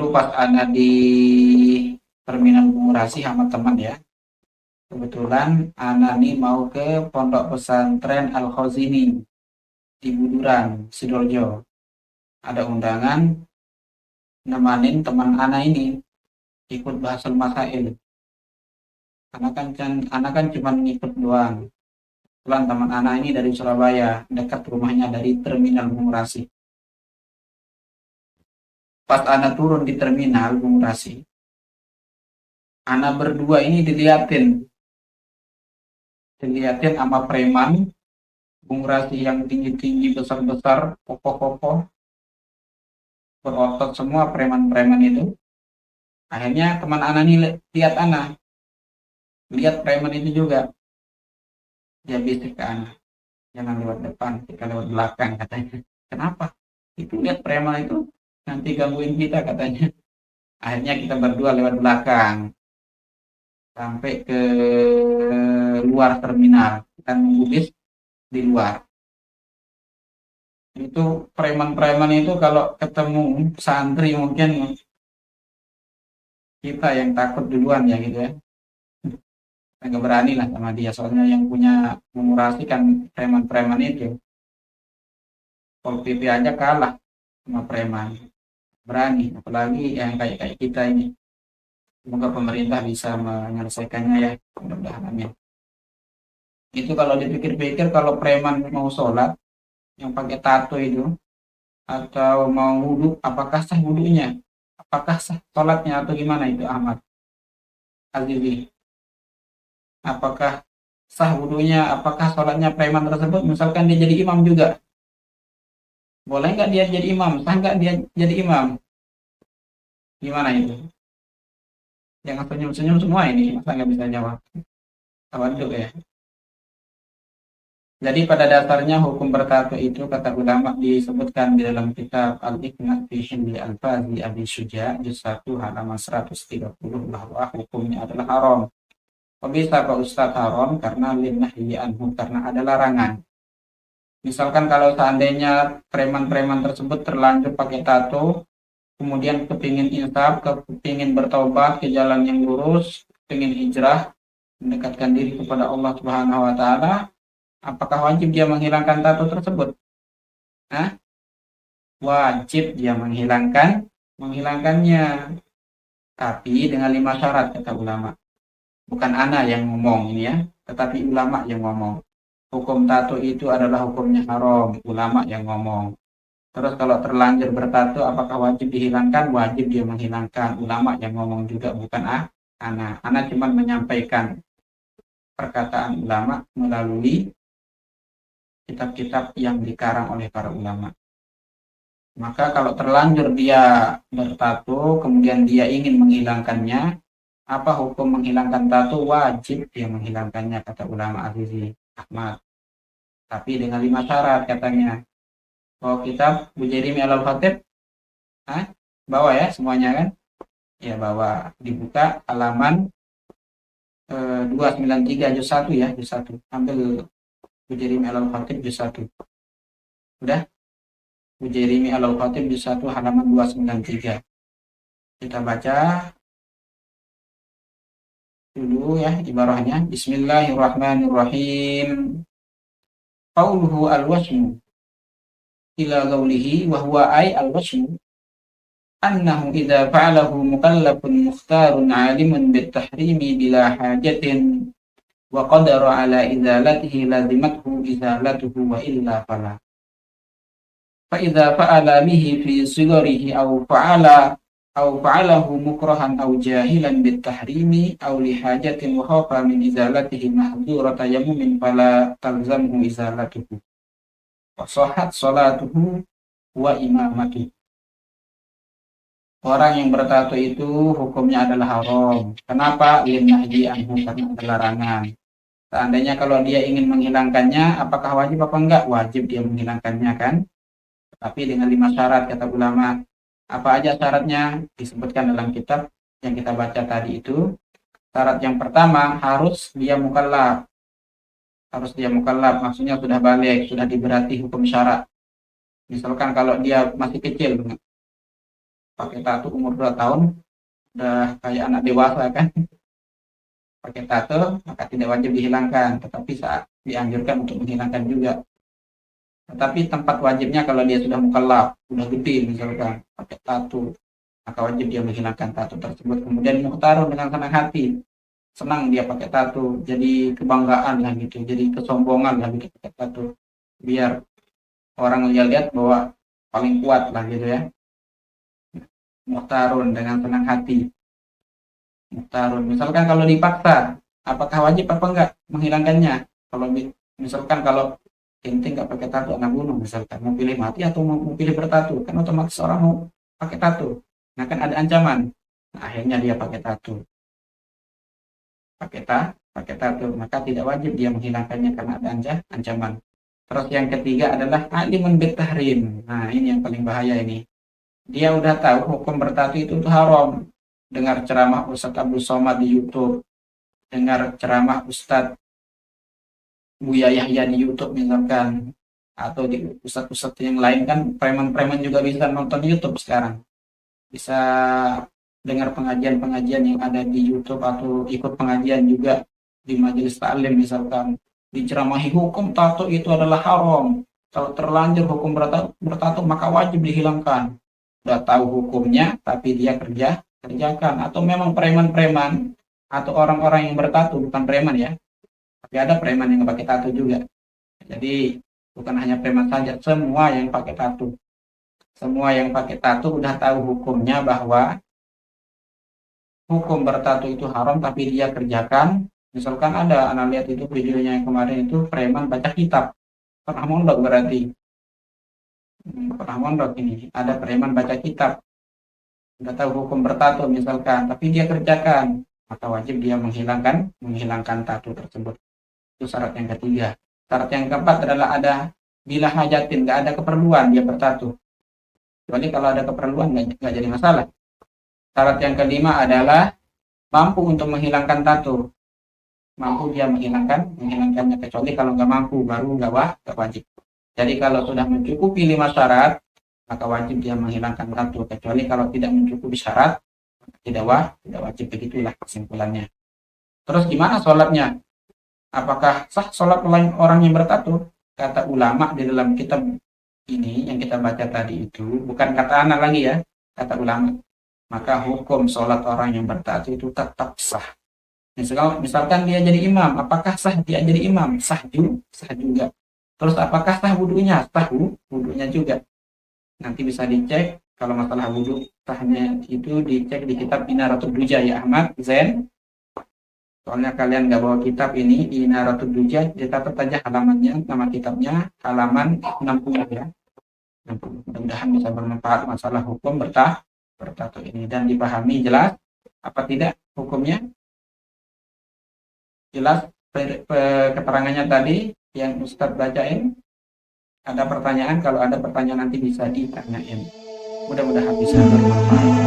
Dulu pas ada di terminal Bungurasi sama teman ya. Kebetulan anak nih mau ke Pondok Pesantren Al Khazini di Buduran, Sidoarjo. Ada undangan, nemanin teman anak ini ikut bahasul masail. Anak kan cuma ngikut doang. Kebetulan teman anak ini dari Surabaya, dekat rumahnya dari terminal Bungurasi. Pas anak turun di terminal Bungurasi, anak berdua ini diliatin sama preman Bungurasi yang tinggi-tinggi, besar-besar, kokoh-kokoh, berotot semua preman-preman itu. Akhirnya teman anak ini lihat preman itu juga. Dia bisik ke anak, jangan lewat depan, kita lewat belakang katanya. Kenapa? Itu lihat preman itu nanti gangguin kita katanya. Akhirnya kita berdua lewat belakang sampai ke luar terminal. Kita nunggu bis di luar. Itu preman-preman itu kalau ketemu santri mungkin kita yang takut duluan ya gitu ya. Nggak berani lah sama dia, soalnya yang punya mengurasi kan preman-preman itu. Pol PP aja kalah sama preman, berani apalagi yang kayak kayak kita ini. Semoga pemerintah bisa menyelesaikannya ya, mudah-mudahan amin. Itu kalau dipikir-pikir, kalau preman mau sholat yang pakai tato itu atau mau wudhu, apakah sah wudhunya, apakah sah sholatnya, atau gimana itu Ahmad Azizi, apakah sah wudhunya, apakah sholatnya preman tersebut, misalkan dia jadi imam juga, boleh nggak dia jadi imam, sah nggak dia jadi imam, gimana itu? Jangan senyum-senyum semua ini, masa nggak bisa jawab? Tawaduk ya. Jadi pada dasarnya hukum bertato itu, kata ulama, disebutkan di dalam kitab Al-Iqnat fi Hilli Al-Fazi Abi Syuja juz 1 halaman 130 bahwa hukumnya adalah haram. Kok bisa Pak Ustadz haram? Karena linnahyi anhu, karena ada larangan. Misalkan kalau seandainya preman-preman tersebut terlanjur pakai tato, kemudian kepingin insaf, kepingin bertaubat ke jalan yang lurus, kepingin hijrah, mendekatkan diri kepada Allah Subhanahu wa taala, apakah wajib dia menghilangkan tato tersebut? Hah? Wajib dia menghilangkannya, tapi dengan 5 syarat kata ulama. Bukan ana yang ngomong ini ya, tetapi ulama yang ngomong. Hukum tato itu adalah hukumnya haram, ulama yang ngomong. Terus kalau terlanjur bertato, apakah wajib dihilangkan? Wajib dia menghilangkan, ulama yang ngomong juga, bukan ana. Ana cuma menyampaikan perkataan ulama melalui kitab-kitab yang dikarang oleh para ulama. Maka kalau terlanjur dia bertato, kemudian dia ingin menghilangkannya, apa hukum menghilangkan tato? Wajib dia menghilangkannya, kata ulama Azizi Ahmad. Tapi dengan 5 syarat katanya. Oh, kitab Bujairimi Al-Khatib, bawa ya semuanya kan? Ya bawa, dibuka halaman 293 juz 1 ya, juz 1. Ambil Bujairimi Al-Khatib juz 1. Udah? Bujairimi Al-Khatib juz 1 halaman 293. Kita baca dulu ya ibarahnya. Bismillahirrahmanirrahim. Qauluhu al-wasmu ila qawlihi wa huwa ay al-wasmu annahu idza fa'alahu mukallafun mukhtarun 'alimun bit-tahrimi bila hajatin wa qadara 'ala izalatihi lazimathu izalatuhu wa illa fala. Fa idza fa'ala bihi fi sigarihi aw fa'alahu mukrahan aw jahilan bit-tahrimi aw li hajatin wa khafa min izalatihi mahdhurata yamumin fala talzamhu izalatuhu. Sahhat salatuhu wa imamatuhu. Orang yang bertato itu hukumnya adalah haram. Kenapa? Linnahyi anhu, karena ada larangan. Seandainya kalau dia ingin menghilangkannya, apakah wajib apa enggak? Wajib dia menghilangkannya kan? Tapi dengan 5 syarat kata ulama. Apa aja syaratnya? Disebutkan dalam kitab yang kita baca tadi itu. Syarat yang pertama, harus dia mukallaf. Maksudnya sudah balik, sudah diberati hukum syarat. Misalkan kalau dia masih kecil, pakai tato umur 2 tahun udah kayak anak dewasa kan, pakai tato maka tidak wajib dihilangkan, tetapi saat dianjurkan untuk menghilangkan juga. Tetapi tempat wajibnya kalau dia sudah mukallaf, sudah gede misalkan pakai tato, maka wajib dia menghilangkan tato tersebut. Kemudian muhtarun dengan senang hati, senang dia pakai tato, jadi kebanggaan lah gitu, jadi kesombongan lah gitu pakai tato, biar orang lihat bahwa paling kuat lah gitu ya. Muhtarun dengan senang hati. Muhtarun misalkan kalau dipaksa, apakah wajib apa enggak menghilangkannya? Kalau misalkan kalau ente nggak pakai tato anak gunung misalkan, mau pilih mati atau mau pilih bertato, kan otomatis orang mau pakai tato, nah kan ada ancaman, nah, akhirnya dia pakai tato, pakai tato, maka tidak wajib dia menghilangkannya karena ada ancaman. Terus yang ketiga adalah alimun bitahrim. Nah ini yang paling bahaya ini, dia udah tahu hukum bertato itu tuh haram, dengar ceramah Ustadz Abdul Somad di YouTube, dengar ceramah Ustadz Buya Yahya di YouTube misalkan, atau di pusat-pusat yang lain kan, preman-preman juga bisa nonton YouTube sekarang, bisa dengar pengajian-pengajian yang ada di YouTube atau ikut pengajian juga di majelis taklim misalkan, diceramahi hukum tato itu adalah haram, kalau terlanjur hukum bertato maka wajib dihilangkan. Udah tahu hukumnya tapi dia kerjakan, atau memang preman-preman atau orang-orang yang bertato, bukan preman ya, tapi ada preman yang pakai tato juga. Jadi bukan hanya preman saja, semua yang pakai tato. Semua yang pakai tato udah tahu hukumnya, bahwa hukum bertato itu haram tapi dia kerjakan. Misalkan ada anak lihat itu videonya yang kemarin itu, preman baca kitab. Pernah mondok berarti. Pernah mondok ini. Ada preman baca kitab. Udah tahu hukum bertato misalkan, tapi dia kerjakan. Maka wajib dia menghilangkan tato tersebut. Itu syarat yang ketiga. Syarat yang keempat adalah ada bila hajatin, nggak ada keperluan dia bertato. Kecuali kalau ada keperluan nggak jadi masalah. Syarat yang kelima adalah mampu untuk menghilangkan tato. Mampu dia menghilangkannya, kecuali kalau nggak mampu baru nggak wajib. Jadi kalau sudah mencukupi 5 syarat, maka wajib dia menghilangkan tato. Kecuali kalau tidak mencukupi syarat, tidak wajib. Begitulah kesimpulannya. Terus gimana sholatnya? Apakah sah sholat orang yang bertato? Kata ulama di dalam kitab ini yang kita baca tadi itu, bukan kata anak lagi ya, kata ulama. Maka hukum sholat orang yang bertato itu tetap sah. Misalkan dia jadi imam, apakah sah dia jadi imam? Sah juga. Terus apakah sah wudhunya? Sah wudhunya juga. Nanti bisa dicek kalau masalah wudhu sahnya itu, dicek di kitab Inaratul Duja ya Ahmad Zain. Soalnya kalian nggak bawa kitab ini, Inaratul Duja, dicatat aja halamannya, nama kitabnya halaman 60 ya. Mudah-mudahan bisa bermanfaat masalah hukum bertato ini dan dipahami jelas apa tidak hukumnya. Jelas keterangannya tadi yang Ustadz bacain. Ada pertanyaan? Kalau ada pertanyaan nanti bisa ditanyain. Mudah-mudahan bisa bermanfaat.